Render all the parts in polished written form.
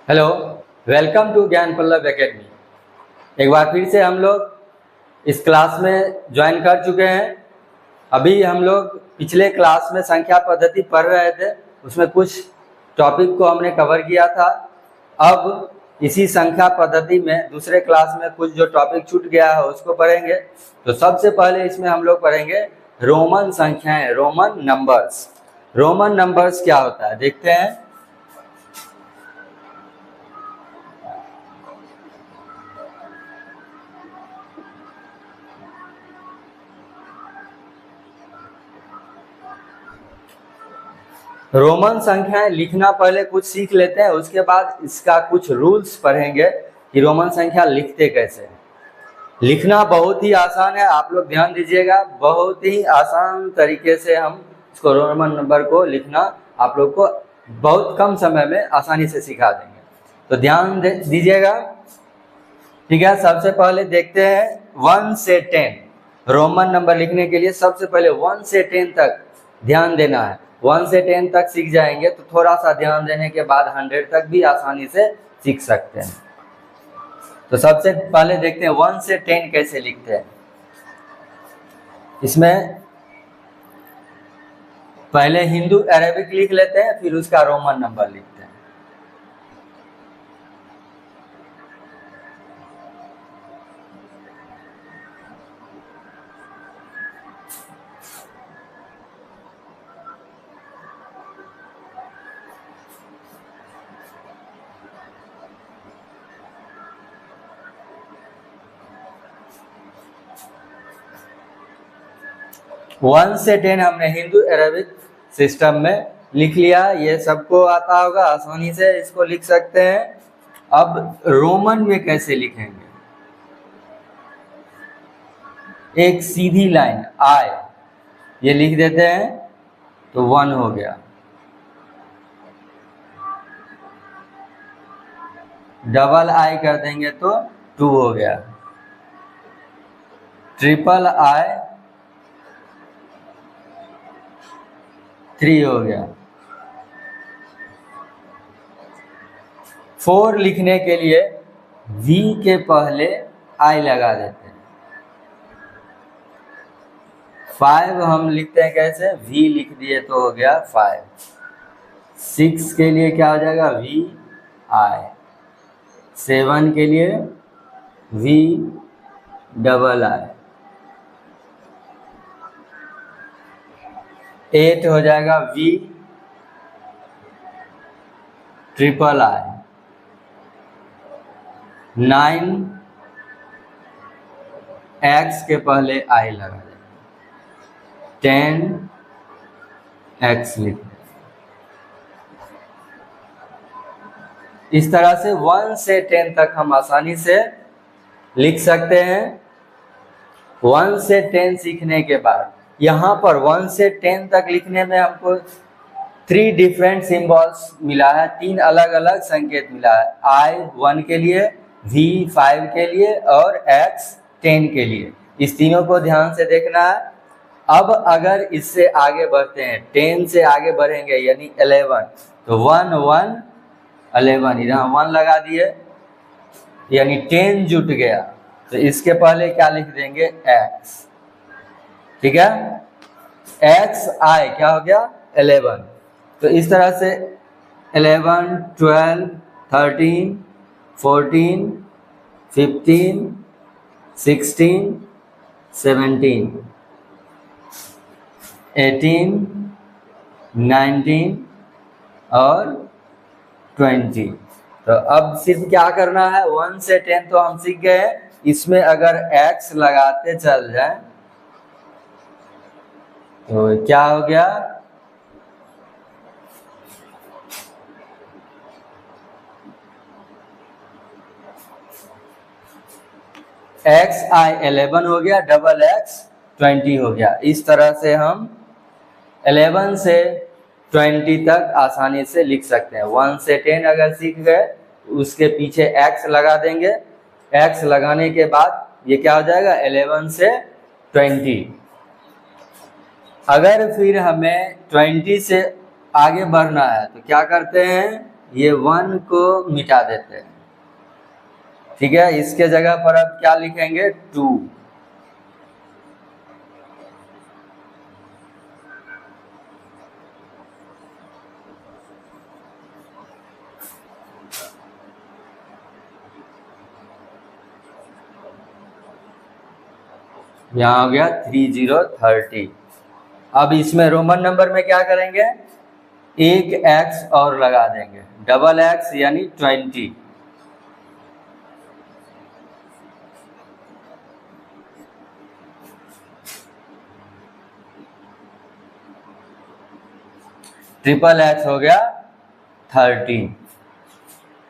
Hello, welcome to ज्ञान Pallav academy. एक बार फिर से हम लोग इस क्लास में ज्वाइन कर चुके हैं। अभी हम लोग पिछले क्लास में संख्या पद्धति पढ़ रहे थे, उसमें कुछ टॉपिक को हमने कवर किया था। अब इसी संख्या पद्धति में दूसरे क्लास में कुछ जो टॉपिक छूट गया है उसको पढ़ेंगे। तो सबसे पहले इसमें हम लोग पढ़ेंगे रोमन संख्याएं, रोमन नंबर्स। रोमन नंबर्स क्या होता है देखते हैं। रोमन संख्याएं लिखना पहले कुछ सीख लेते हैं, उसके बाद इसका कुछ रूल्स पढ़ेंगे कि रोमन संख्या लिखते कैसे हैं। लिखना बहुत ही आसान है, आप लोग ध्यान दीजिएगा। बहुत ही आसान तरीके से हम इसको रोमन नंबर को लिखना आप लोग को बहुत कम समय में आसानी से सिखा देंगे, तो ध्यान दीजिएगा। ठीक है, सबसे पहले देखते हैं 1 से 10। रोमन नंबर लिखने के लिए सबसे पहले 1 से 10 तक ध्यान देना है। 1 से 10 तक सीख जाएंगे तो थोड़ा सा ध्यान देने के बाद 100 तक भी आसानी से सीख सकते हैं। तो सबसे पहले देखते हैं 1 से 10 कैसे लिखते हैं। इसमें पहले हिंदू अरेबिक लिख लेते हैं, फिर उसका रोमन नंबर लिखते हैं। 1 से 10 हमने हिंदू अरेबिक सिस्टम में लिख लिया। ये सबको आता होगा, आसानी से इसको लिख सकते हैं। अब रोमन में कैसे लिखेंगे? एक सीधी लाइन आई ये लिख देते हैं तो 1 हो गया। डबल आई कर देंगे तो 2 हो गया। ट्रिपल आई 3 हो गया। 4 लिखने के लिए V के पहले I लगा देते हैं। 5 हम लिखते हैं कैसे? V लिख दिए तो हो गया 5। 6 के लिए क्या हो जाएगा? V I। 7 के लिए V डबल I। 8 हो जाएगा V ट्रिपल I। 9 X के पहले I लगा देंगे। 10 X लिख दें। इस तरह से 1 से 10 तक हम आसानी से लिख सकते हैं। 1 से 10 सीखने के बाद यहाँ पर 1 से 10 तक लिखने में हमको 3 डिफरेंट सिंबल्स मिला है, 3 अलग अलग संकेत मिला है। I 1 के लिए, V 5 के लिए और X 10 के लिए। इस तीनों को ध्यान से देखना है। अब अगर इससे आगे बढ़ते हैं, 10 से आगे बढ़ेंगे यानी 11, तो 1 1 11, इधर 1 लगा दिए यानी 10 जुट गया, तो इसके पहले क्या लिख देंगे? X। ठीक है, X I क्या हो गया? 11। तो इस तरह से 11 12 13 14 15 16 17 18 19 और 20। तो अब सिर्फ क्या करना है? 1 से 10 तो हम सीख गए। इसमें अगर X लगाते चल जाए तो क्या हो गया? X I 11 हो गया, डबल X 20 हो गया। इस तरह से हम 11 से 20 तक आसानी से लिख सकते हैं। 1 से 10 अगर सीख गए उसके पीछे X लगा देंगे। X लगाने के बाद ये क्या हो जाएगा? 11 से 20। अगर फिर हमें 20 से आगे बढ़ना है तो क्या करते हैं? ये 1 को मिटा देते हैं। ठीक है, इसके जगह पर अब क्या लिखेंगे 2। यहाँ हो गया 3030। अब इसमें रोमन नंबर में क्या करेंगे, एक एक्स और लगा देंगे, डबल एक्स यानी 20। ट्रिपल एक्स हो गया 30।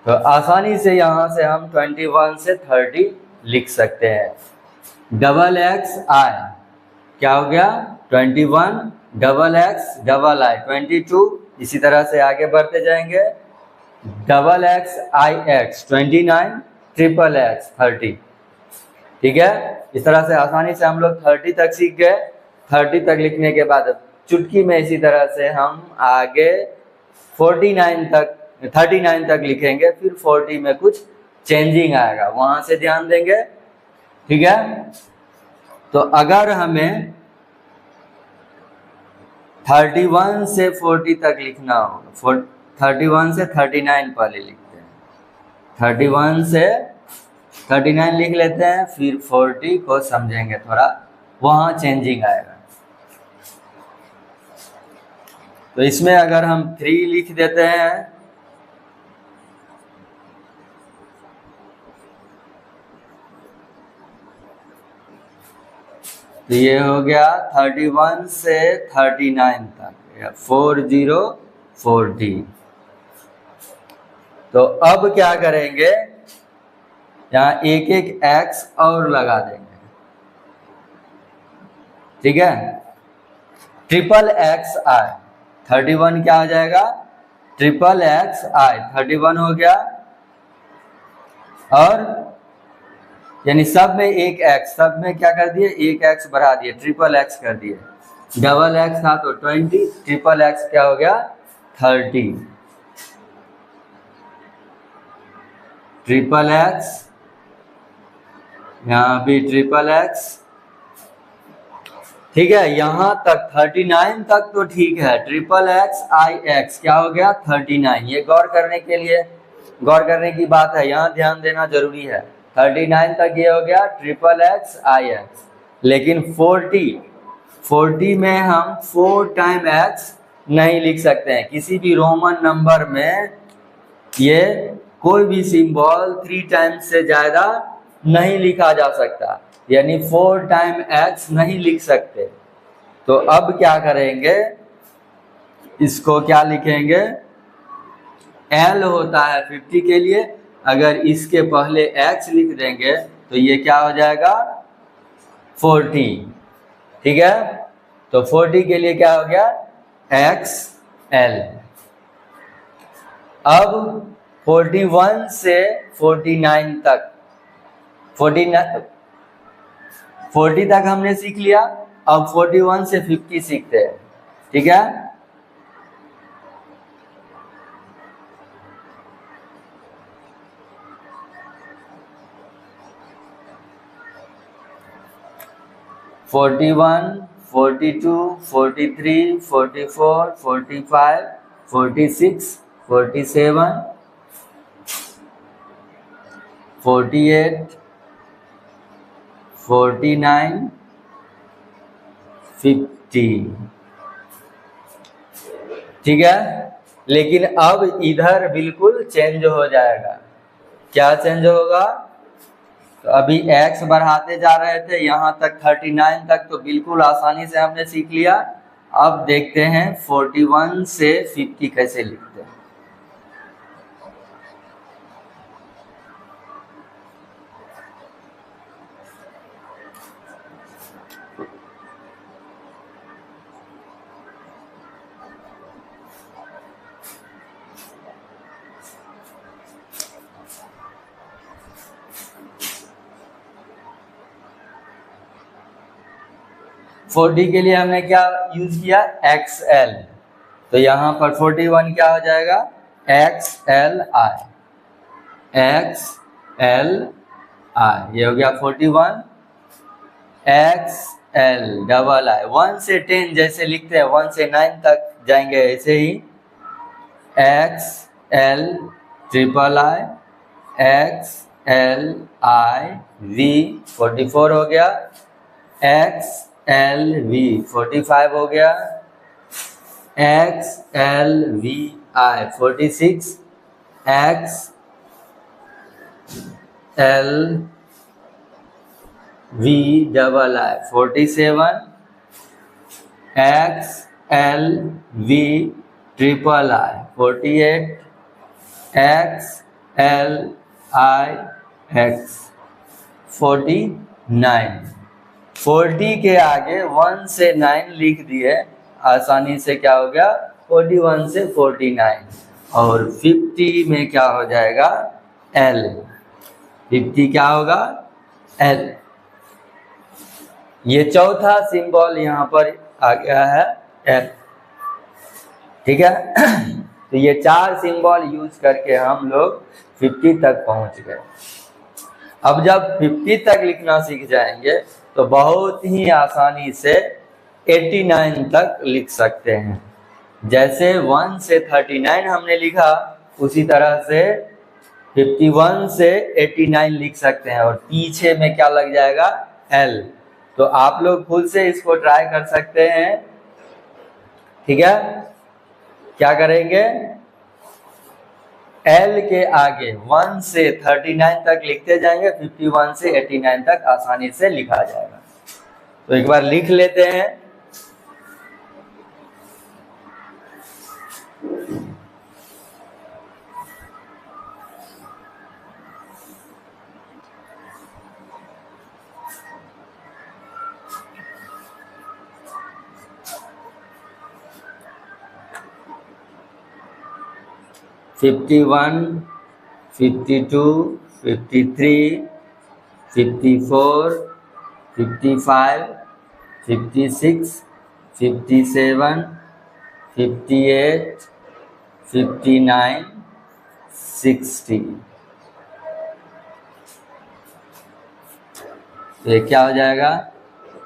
तो आसानी से यहाँ से हम 21 से 30 लिख सकते हैं। डबल एक्स आई क्या हो गया 21, डबल एक्स डबल आई 22, इसी तरह से आगे बढ़ते जाएंगे। Double X I x 29, triple x 30। ठीक है, इस तरह से आसानी से हम लोग 30 तक सीख गए। 30 तक लिखने के बाद चुटकी में इसी तरह से हम आगे 39 तक लिखेंगे, फिर 40 में कुछ चेंजिंग आएगा, वहां से ध्यान देंगे। ठीक है, तो अगर हमें 31 से 40 तक लिखना हो, 31 से 39 पहले लिखते हैं, 31 से 39 लिख लेते हैं, फिर 40 को समझेंगे थोड़ा, वहां चेंजिंग आएगा। तो इसमें अगर हम 3 लिख देते हैं, तो ये हो गया 31 से 39 तक, 4040। तो अब क्या करेंगे, यहाँ एक एक एक्स और लगा देंगे। ठीक है, ट्रिपल एक्स आई 31 क्या हो जाएगा, ट्रिपल एक्स आई 31 हो गया, और यानी सब में एक एक्स, सब में क्या कर दिए, एक एक्स बढ़ा दिए, ट्रिपल एक्स कर दिए। डबल एक्स था तो 20, ट्रिपल एक्स क्या हो गया 30। ट्रिपल एक्स, यहाँ भी ट्रिपल एक्स। ठीक है, यहां तक 39 तक तो ठीक है। ट्रिपल एक्स आई एक्स क्या हो गया 39। ये गौर करने की बात है, यहाँ ध्यान देना जरूरी है। 39 तक ये हो गया ट्रिपल एक्स आई एक्स, लेकिन 40 में हम 4 टाइम एक्स नहीं लिख सकते हैं। किसी भी रोमन नंबर में ये कोई भी सिंबल 3 टाइम्स से ज्यादा नहीं लिखा जा सकता, यानी 4 टाइम एक्स नहीं लिख सकते। तो अब क्या करेंगे, इसको क्या लिखेंगे, L होता है 50 के लिए, अगर इसके पहले x लिख देंगे तो ये क्या हो जाएगा 40। ठीक है, तो 40 के लिए क्या हो गया XL। अब 41 से 49 तक, 40 तक हमने सीख लिया, अब 41 से 50 सीखते हैं। ठीक है, फोर्टी वन, 42, 43, 44, 45, 46, 47, 48, 49, 50। ठीक है, लेकिन अब इधर बिल्कुल चेंज हो जाएगा। क्या चेंज होगा, तो अभी x बढ़ाते जा रहे थे यहाँ तक 39 तक, तो बिल्कुल आसानी से हमने सीख लिया। अब देखते हैं 41 से 50 कैसे लिखते हैं। फोर्टी के लिए हमने क्या यूज किया XL, तो यहाँ पर 41 क्या हो जाएगा x L I, X L आई, ये हो गया 41। एक्स एल डबल आई, 1 से 10 जैसे लिखते हैं, 1 से 9 तक जाएंगे ऐसे ही। X L triple I, X L I V 44 हो गया। एक्स एल वी 45 हो गया। X L V I 46, X L V double I 47, X L V triple I 48, X L I X 49। 40 के आगे 1 से 9 लिख दिए आसानी से, क्या हो गया 41 से 49। और 50 में क्या हो जाएगा L, 50 क्या होगा L। ये चौथा सिंबल यहाँ पर आ गया है L, ठीक है। तो ये 4 सिंबल यूज करके हम लोग 50 तक पहुंच गए। अब जब 50 तक लिखना सीख जाएंगे तो बहुत ही आसानी से 89 तक लिख सकते हैं। जैसे 1 से 39 हमने लिखा, उसी तरह से 51 से 89 लिख सकते हैं, और पीछे में क्या लग जाएगा L। तो आप लोग खुद से इसको ट्राई कर सकते हैं, ठीक है। क्या करेंगे, L के आगे 1 से 39 तक लिखते जाएंगे, 51 से 89 तक आसानी से लिखा जाएगा। तो एक बार लिख लेते हैं। Fifty one, 52, 53, 54, 55, 56, 57, 58, 59, 60। तो ये क्या हो जाएगा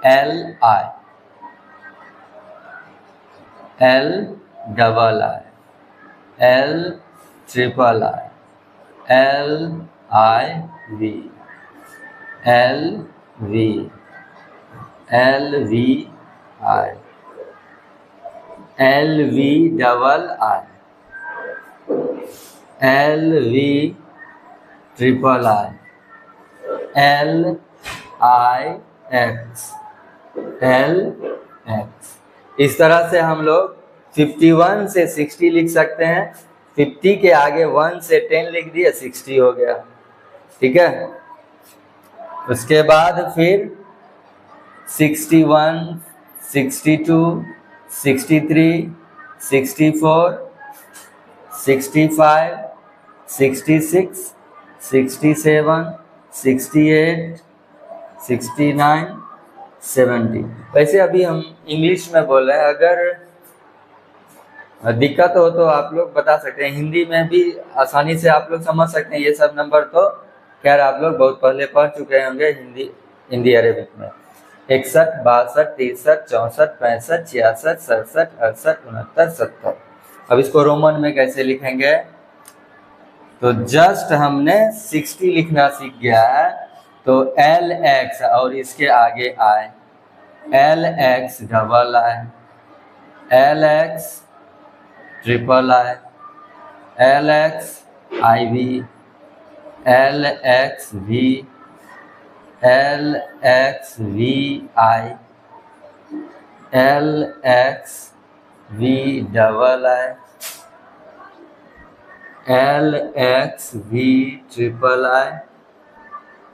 L I, L double I, L triple I, L I V, L V, L V I, L V double I, L V triple I, L I X, L X। इस तरह से हम लोग 51 से 60 लिख सकते हैं। 50 के आगे 1 से 10 लिख दिए, 60 हो गया, ठीक है। उसके बाद फिर 61, 62, 63, 64, 65, 66, 67, 68, 69, 70। वैसे अभी हम इंग्लिश में बोल रहे हैं, अगर दिक्कत हो तो आप लोग बता सकते हैं। हिंदी में भी आसानी से आप लोग समझ सकते हैं ये सब नंबर, तो खैर आप लोग बहुत पहले पढ़ चुके होंगे हिंदी अरेबिक में। 61, 62, 63, 64, 65, 66, 67, 68, 69, 70। अब इसको रोमन में कैसे लिखेंगे, तो जस्ट हमने 60 लिखना सीख गया है, तो LX और इसके आगे I, LX double I, LX triple I, LX IV, LX V, LX VI, LX V double I, LX V triple I,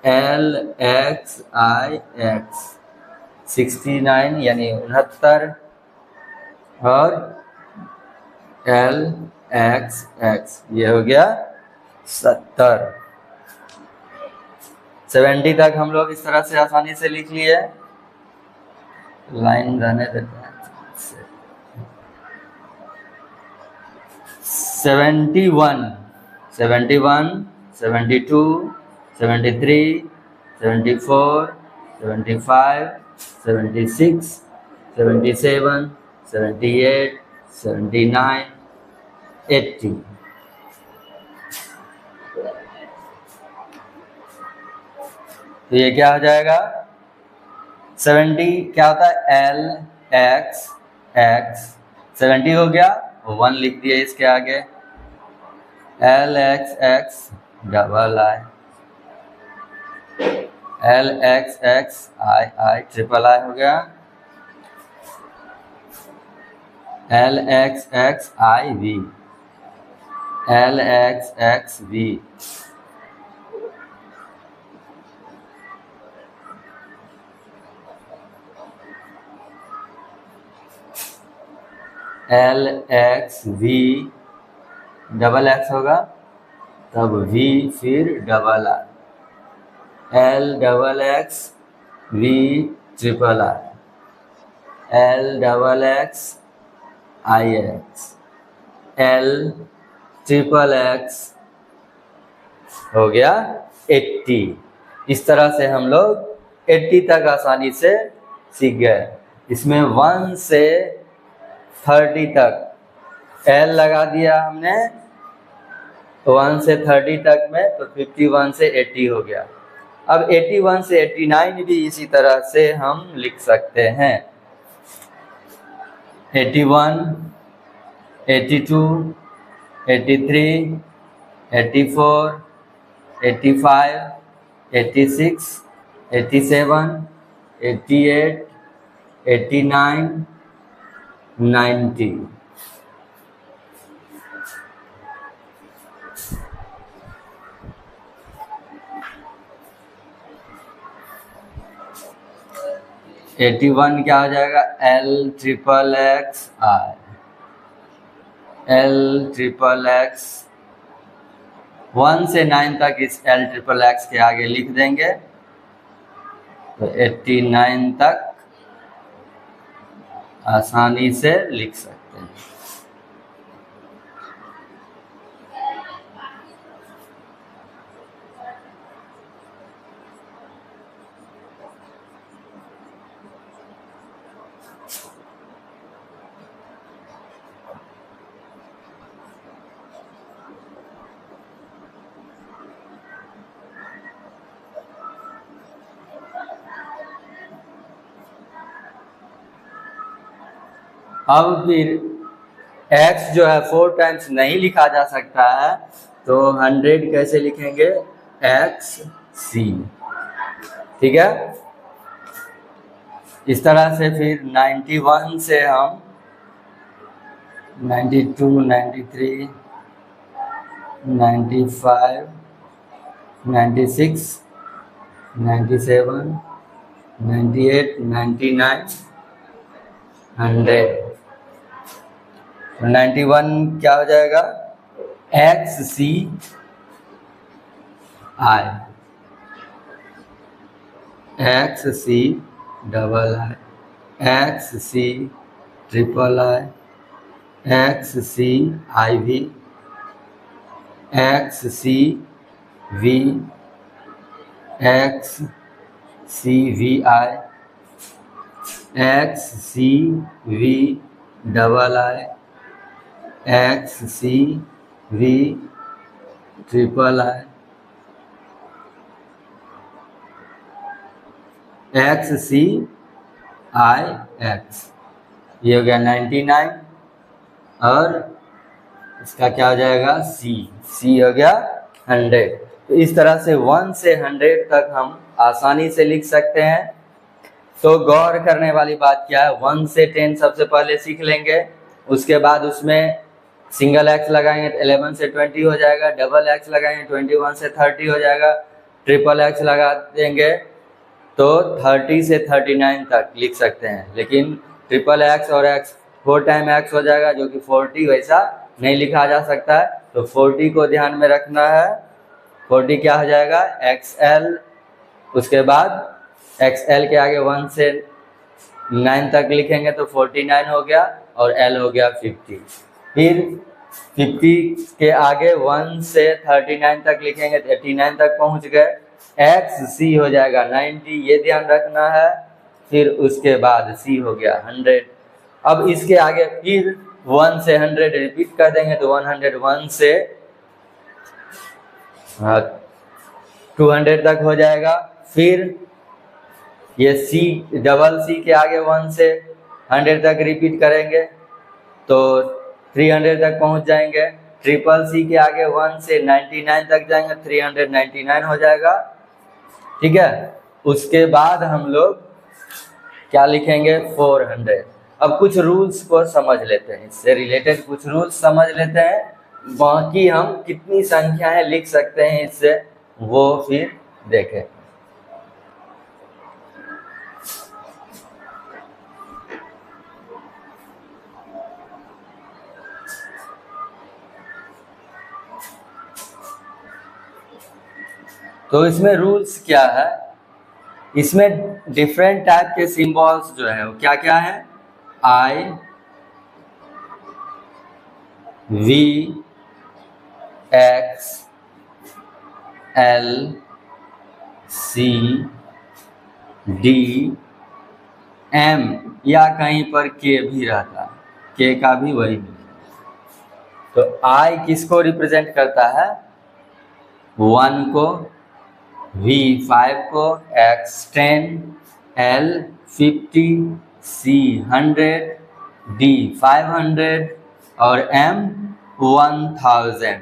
LX IX 69 यानी 69, और LXX ये हो गया 70। 70 तक हम लोग इस तरह से आसानी से लिख लिए। लाइन रहने देते हैं। 71, 71, 72, 73, 74, 75, 76, 77, 78, 79, 80। तो ये क्या हो जाएगा? 70 क्या होता है? एल एक्स एक्स, 70 हो गया, 1 लिख दिए इसके आगे, L X X double I, L X X I I triple I हो गया, L X X I V, L X X V, L X V double X होगा, तब वी फिर double I, L double X V triple I, L double X I X, L triple X हो गया 80। इस तरह से हम लोग 80 तक आसानी से सीख गए। इसमें 1 से 30 तक एल लगा दिया हमने 1 से 30 तक में, तो 51 से 80 हो गया। अब 81 से 89 भी इसी तरह से हम लिख सकते हैं। 81, 82, 83, 84, 85, 86, 87, 88, 89, 90। एटी वन क्या हो जाएगा? एल ट्रिपल एक्स आई, एल ट्रिपल एक्स 1 से 9 तक इस एल ट्रिपल एक्स के आगे लिख देंगे, तो 89 तक आसानी से लिख सकते हैं। अब फिर x जो है 4 टाइम्स नहीं लिखा जा सकता है, तो 100 कैसे लिखेंगे? एक्स सी, ठीक है। इस तरह से फिर 91 से हम 92, 93, 95, 96, 97, 98, 99, 100। 91 क्या हो जाएगा? X C I, X C double I, X C triple I, X C I V, X C V, X C V I, X C V double I, X C V triple I, X C I X, ये हो गया 99। और इसका क्या हो जाएगा? सी, सी हो गया 100। तो इस तरह से 1 से 100 तक हम आसानी से लिख सकते हैं। तो गौर करने वाली बात क्या है? 1 से 10 सबसे पहले सीख लेंगे, उसके बाद उसमें सिंगल एक्स लगाएंगे तो 11 से 20 हो जाएगा, डबल एक्स लगाएंगे 21 से 30 हो जाएगा, ट्रिपल एक्स लगा देंगे तो 30 से 39 तक लिख सकते हैं। लेकिन ट्रिपल एक्स और एक्स 4 टाइम एक्स हो जाएगा, जो कि 40 वैसा नहीं लिखा जा सकता है। तो 40 को ध्यान में रखना है। 40 क्या हो जाएगा? XL, उसके बाद XL के आगे 1 से 9 तक लिखेंगे तो 49 हो गया और L हो गया 50। फिर 50 के आगे 1 से 39 तक लिखेंगे तो 89 तक पहुंच गए। एक्स सी हो जाएगा 90, ये ध्यान रखना है। फिर उसके बाद सी हो गया 100। अब इसके आगे फिर 1 से 100 रिपीट कर देंगे तो 101 से 200 तक हो जाएगा। फिर ये सी, डबल सी के आगे 1 से 100 तक रिपीट करेंगे तो 300 तक पहुंच जाएंगे। ट्रिपल सी के आगे 1 से 99 तक जाएंगे, 399 हो जाएगा। ठीक है, उसके बाद हम लोग क्या लिखेंगे 400। अब कुछ रूल्स को समझ लेते हैं, इससे रिलेटेड कुछ रूल्स समझ लेते हैं, बाकी हम कितनी संख्याएं लिख सकते हैं इससे वो फिर देखें। तो इसमें रूल्स क्या है, इसमें डिफरेंट टाइप के सिंबल्स जो है वो क्या क्या है, I, V, X, L, C, D, M या कहीं पर के भी रहता है, के का भी वही मिलेगा। तो आई किसको रिप्रेजेंट करता है, 1 को, V 5 को, X 10, L 50, C 100, D 500 और M 1000।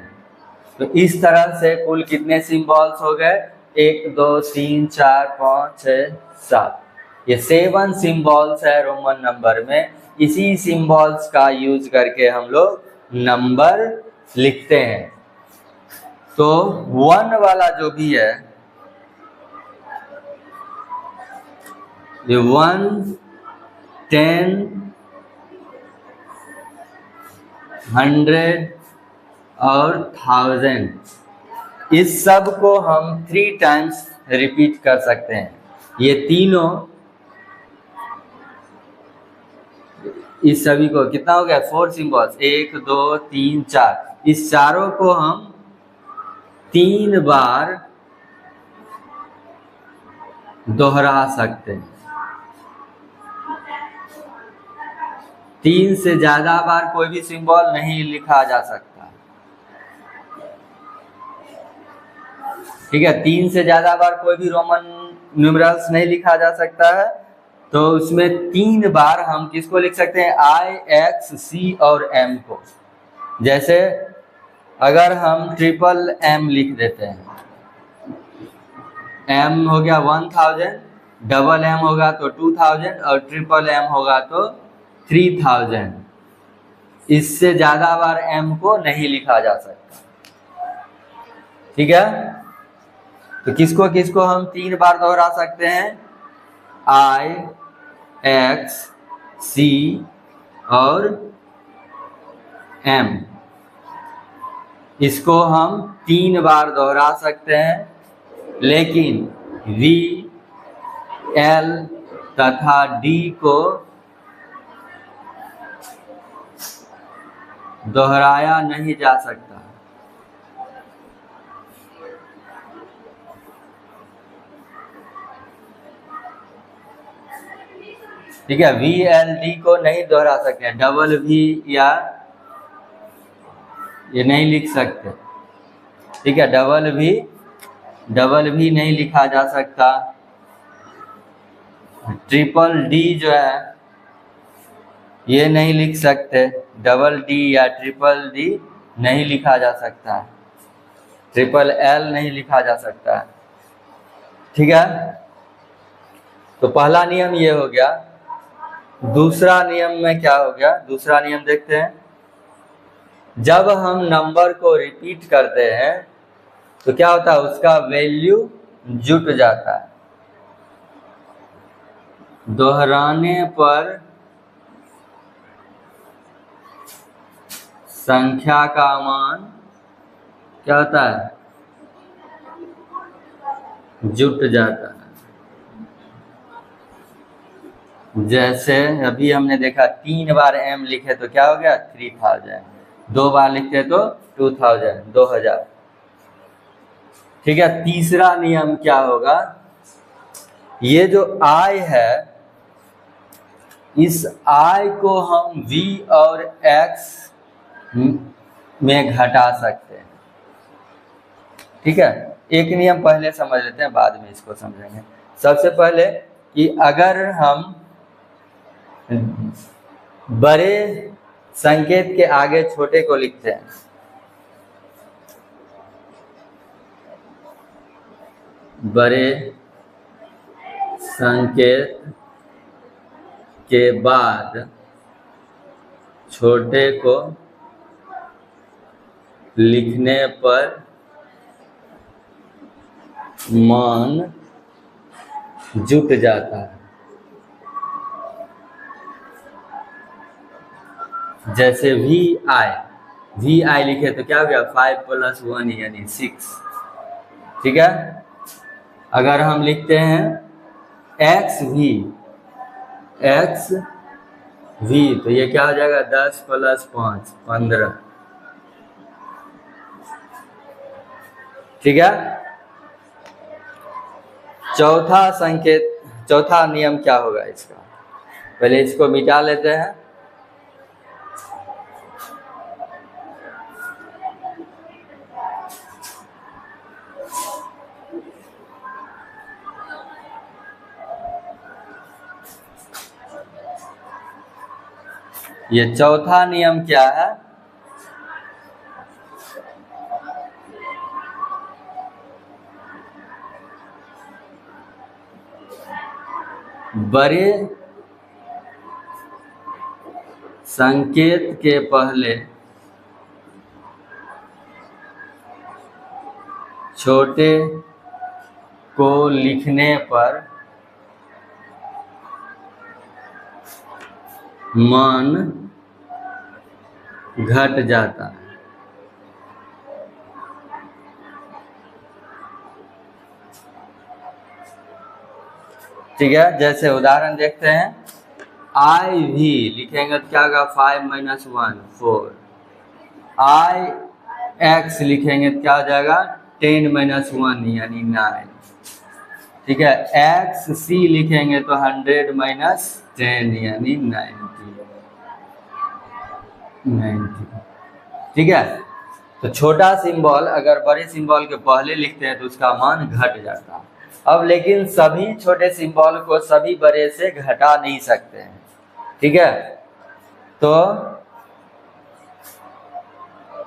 तो इस तरह से कुल कितने सिंबल्स हो गए, 1 2 3 4 5 6 7, ये 7 सिंबल्स है रोमन नंबर में। इसी सिंबल्स का यूज करके हम लोग नंबर लिखते हैं। तो 1 वाला जो भी है, ये 1, 10, 100 और 1000, इस सब को हम 3 टाइम्स रिपीट कर सकते हैं। ये तीनों, इस सभी को कितना हो गया, 4 सिंबल्स, 1 2 3 4, इस चारों को हम 3 बार दोहरा सकते हैं। 3 से ज्यादा बार कोई भी सिंबल नहीं लिखा जा सकता। ठीक है, 3 से ज्यादा बार कोई भी रोमन न्यूमरल्स नहीं लिखा जा सकता है। तो उसमें 3 बार हम किसको लिख सकते हैं, आई, एक्स, सी और एम को। जैसे अगर हम ट्रिपल एम लिख देते हैं, एम हो गया 1000, डबल एम होगा तो 2000 और ट्रिपल एम होगा तो 3000। इससे ज्यादा बार एम को नहीं लिखा जा सकता। ठीक है, तो किसको किसको हम 3 बार दोहरा सकते हैं, आई, एक्स, सी और एम, इसको हम 3 बार दोहरा सकते हैं। लेकिन वी, एल तथा डी को दोहराया नहीं जा सकता। ठीक है, वी, एल, डी को नहीं दोहरा सकते, डबल वी या ये नहीं लिख सकते। ठीक है, डबल भी नहीं लिखा जा सकता। ट्रिपल डी जो है ये नहीं लिख सकते, डबल डी या ट्रिपल डी नहीं लिखा जा सकता, ट्रिपल एल नहीं लिखा जा सकता। ठीक है, तो पहला नियम ये हो गया। दूसरा नियम में क्या हो गया, दूसरा नियम देखते हैं। जब हम नंबर को रिपीट करते हैं तो क्या होता है, उसका वैल्यू जुट जाता है। दोहराने पर संख्या का मान क्या होता है, जुट जाता है। जैसे अभी हमने देखा 3 बार m लिखे तो क्या हो गया 3000, 2 बार लिखते हैं तो 2000। ठीक है, तीसरा नियम क्या होगा, ये जो आय है इस आय को हम v और x में घटा सकते हैं। ठीक है, एक नियम पहले समझ लेते हैं, बाद में इसको समझेंगे। सबसे पहले कि अगर हम बड़े संकेत के आगे छोटे को लिखते हैं, बड़े संकेत के बाद छोटे को लिखने पर मान जुट जाता है। जैसे वी आई लिखे तो क्या हो गया, 5 + 1 यानी 6। ठीक है, अगर हम लिखते हैं एक्स वी तो ये क्या हो जाएगा, 10 + 5 15। ठीक है, चौथा नियम क्या होगा इसका, पहले इसको मिटा लेते हैं। ये चौथा नियम क्या है, बड़े संकेत के पहले छोटे को लिखने पर मान घट जाता है। ठीक है, जैसे उदाहरण देखते हैं, आई भी लिखेंगे तो क्या होगा, 5 - 1 4। आई एक्स लिखेंगे तो क्या हो जाएगा, 10 - 1 यानी 9। ठीक है, एक्स सी लिखेंगे तो 100 - 10 यानी 90। ठीक है, तो छोटा सिंबल अगर बड़े सिंबल के पहले लिखते हैं तो उसका मान घट जाता है। अब लेकिन सभी छोटे सिंबल को सभी बड़े से घटा नहीं सकते हैं। ठीक है, तो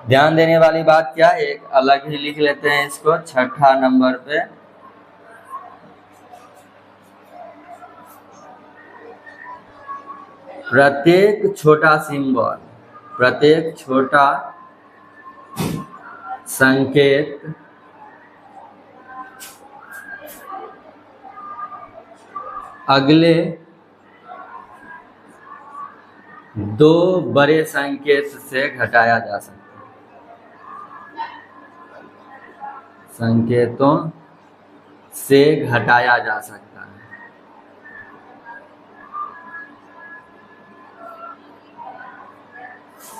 ध्यान देने वाली बात क्या है, एक अलग ही लिख लेते हैं इसको 6ठा नंबर पे। प्रत्येक छोटा संकेत अगले 2 बड़े संकेत से घटाया जा सकता है। संकेतों से घटाया जा सकता है।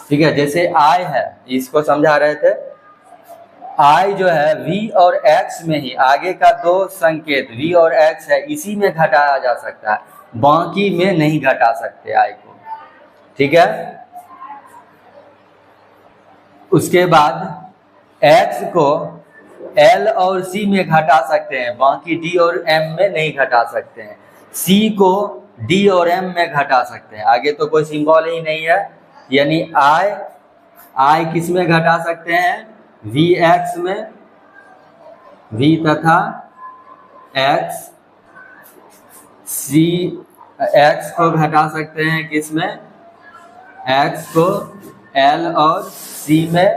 ठीक है, जैसे आई है, इसको समझा रहे थे, आई जो है v और x में ही आगे का 2 संकेत v और x है, इसी में घटाया जा सकता है, बाकी में नहीं घटा सकते आई को। ठीक है, उसके बाद x को l और c में घटा सकते हैं, बाकी d और m में नहीं घटा सकते हैं। c को d और m में घटा सकते हैं, आगे तो कोई सिंबल ही नहीं है, यानी आई किस में घटा सकते हैं, vx में, v तथा x, c x को घटा सकते हैं किस में, x को l और c में,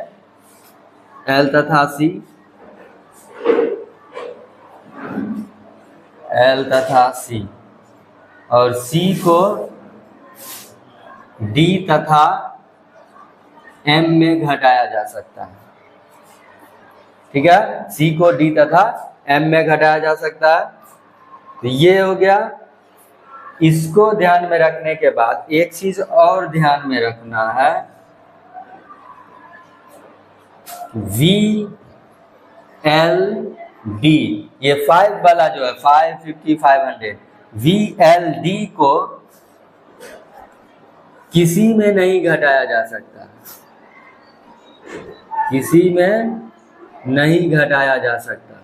l तथा c, l तथा c, और c को d तथा m में घटाया जा सकता है। ठीक है, c को d तथा m में घटाया जा सकता है। तो ये हो गया। इसको ध्यान में रखने के बाद एक चीज और ध्यान में रखना है VLD, ये 5 वाला जो है 550 500, VLD को किसी में नहीं घटाया जा सकता, किसी में नहीं घटाया जा सकता।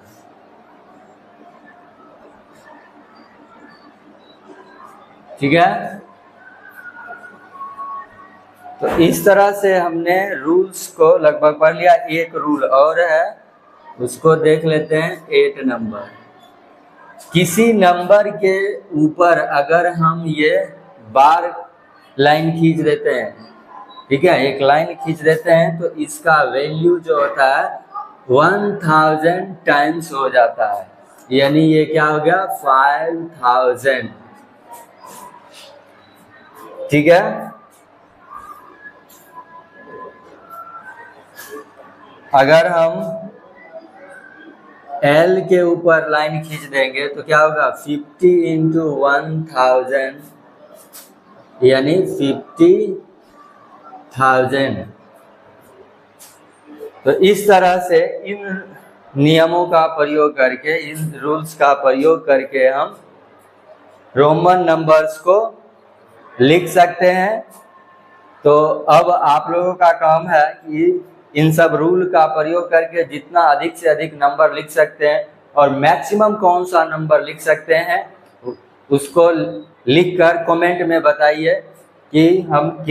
ठीक है, तो इस तरह से हमने रूल्स को लगभग पढ़ लिया। एक रूल और है, उसको देख लेते हैं। 8 नंबर, किसी नंबर के ऊपर अगर हम ये बार लाइन खींच देते हैं, ठीक है, एक लाइन खींच देते हैं, तो इसका वैल्यू जो होता है 1000 टाइम्स हो जाता है, यानी ये क्या हो गया 5000। ठीक है, अगर हम L के ऊपर लाइन खींच देंगे तो क्या होगा 50 इंटू 1000, यानी 50,000। तो इस तरह से इन नियमों का प्रयोग करके, इन रूल्स का प्रयोग करके हम रोमन नंबर्स को लिख सकते हैं। तो अब आप लोगों का काम है कि इन सब रूल का प्रयोग करके जितना अधिक से अधिक नंबर लिख सकते हैं और मैक्सिमम कौन सा नंबर लिख सकते हैं उसको लिखकर कमेंट में बताइए कि हम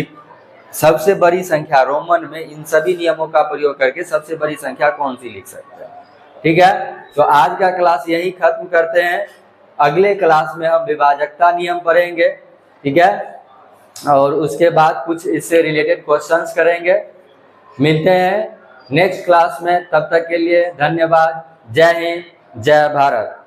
सबसे बड़ी संख्या रोमन में इन सभी नियमों का प्रयोग करके सबसे बड़ी संख्या कौन सी लिख सकते हैं। ठीक है, तो आज का क्लास यही खत्म करते हैं। अगले क्लास में हम विभाजकता नियम पढ़ेंगे। ठीक है, और उसके बाद कुछ इससे रिलेटेड क्वेश्चंस करेंगे। मिलते हैं नेक्स्ट क्लास में, तब तक के लिए धन्यवाद। जय हिंद, जय भारत।